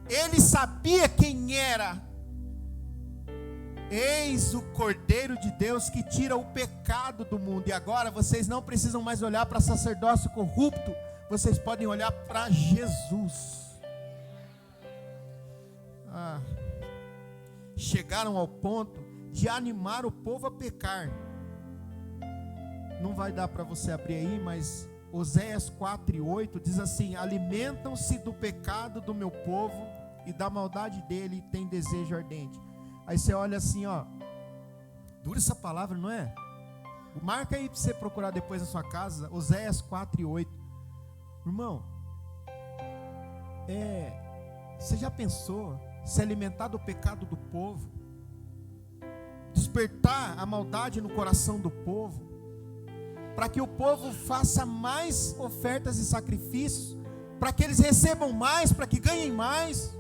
ele sabia quem era. Eis o Cordeiro de Deus que tira o pecado do mundo. E agora vocês não precisam mais olhar para sacerdócio corrupto, vocês podem olhar para Jesus. Chegaram ao ponto de animar o povo a pecar. Não vai dar para você abrir aí, mas Oséias 4:8 diz assim: alimentam-se do pecado do meu povo, e da maldade dele tem desejo ardente. Aí você olha assim, ó, dura essa palavra, não é? Marca aí para você procurar depois na sua casa, Oséias 4:8. Irmão, você já pensou se alimentar do pecado do povo, despertar a maldade no coração do povo, para que o povo faça mais ofertas e sacrifícios, para que eles recebam mais, para que ganhem mais,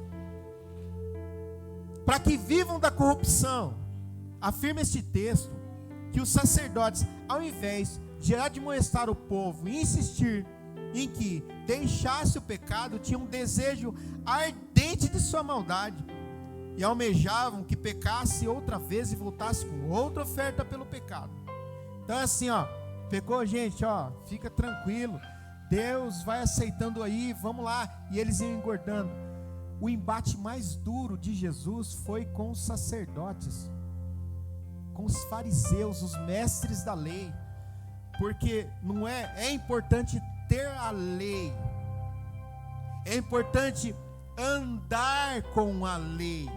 para que vivam da corrupção? Afirma este texto que os sacerdotes, ao invés de admoestar o povo e insistir em que deixasse o pecado, tinham um desejo ardente de sua maldade e almejavam que pecasse outra vez e voltasse com outra oferta pelo pecado. Então é assim, ó, pecou, gente, ó, fica tranquilo, Deus vai aceitando aí, vamos lá. E eles iam engordando. O embate mais duro de Jesus foi com os sacerdotes, com os fariseus, os mestres da lei, porque não é importante ter a lei, é importante andar com a lei,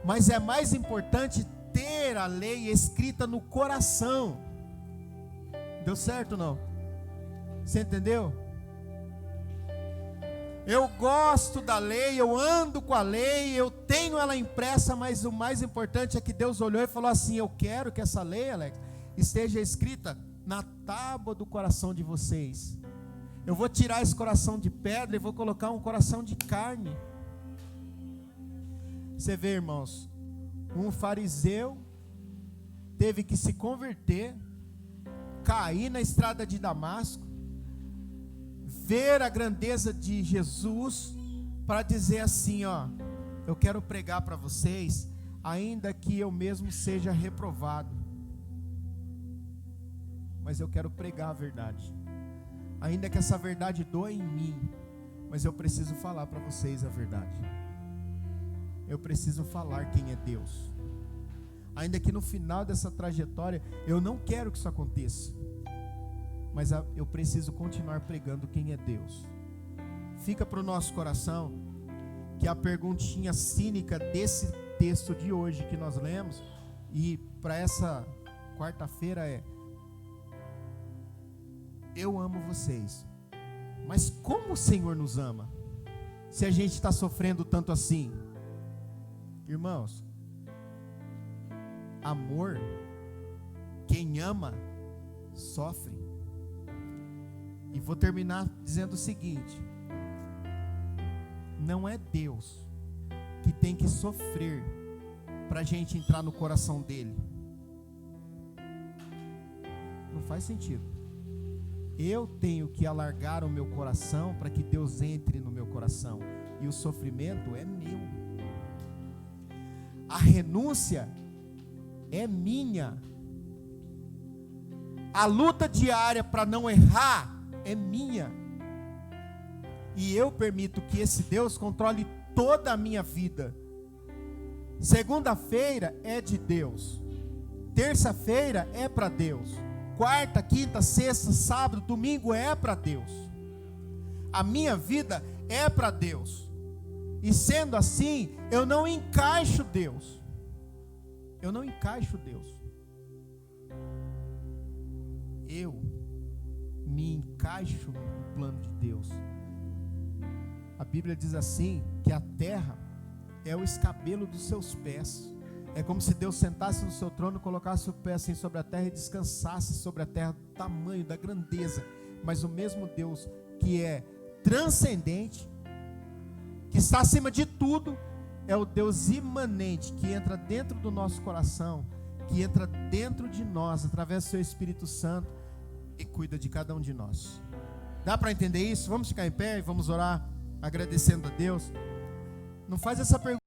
mas é mais importante ter a lei escrita no coração. Deu certo ou não? Você entendeu? Eu gosto da lei, eu ando com a lei, eu tenho ela impressa, mas o mais importante é que Deus olhou e falou assim: eu quero que essa lei, Alex, esteja escrita na tábua do coração de vocês. Eu vou tirar esse coração de pedra e vou colocar um coração de carne. Você vê, irmãos, um fariseu teve que se converter, cair na estrada de Damasco, ver a grandeza de Jesus, para dizer assim, ó, eu quero pregar para vocês, ainda que eu mesmo seja reprovado, mas eu quero pregar a verdade, ainda que essa verdade doa em mim, mas eu preciso falar para vocês a verdade, eu preciso falar quem é Deus, ainda que no final dessa trajetória, eu não quero que isso aconteça, mas eu preciso continuar pregando quem é Deus. Fica para o nosso coração que a perguntinha cínica desse texto de hoje que nós lemos, e para essa quarta-feira é: eu amo vocês, mas como o Senhor nos ama, se a gente está sofrendo tanto assim? Irmãos, amor, quem ama, sofre. E vou terminar dizendo o seguinte: não é Deus que tem que sofrer para a gente entrar no coração dele. Não faz sentido. Eu tenho que alargar o meu coração para que Deus entre no meu coração, e o sofrimento é meu. A renúncia é minha. A luta diária para não errar é minha, e eu permito que esse Deus controle toda a minha vida. Segunda-feira é de Deus, Terça-feira é para Deus. Quarta, quinta, sexta, sábado, domingo é para Deus. A minha vida é para Deus. E sendo assim, eu não encaixo Deus. Eu não encaixo Deus. Eu me encaixo no plano de Deus. A Bíblia diz assim, que a terra é o escabelo dos seus pés. É como se Deus sentasse no seu trono, colocasse o pé assim sobre a terra e descansasse sobre a terra, do tamanho, da grandeza. Mas o mesmo Deus que é transcendente, que está acima de tudo, é o Deus imanente, que entra dentro do nosso coração, que entra dentro de nós, através do seu Espírito Santo, e cuida de cada um de nós. Dá para entender isso? Vamos ficar em pé e vamos orar, agradecendo a Deus. Não faz essa pergunta.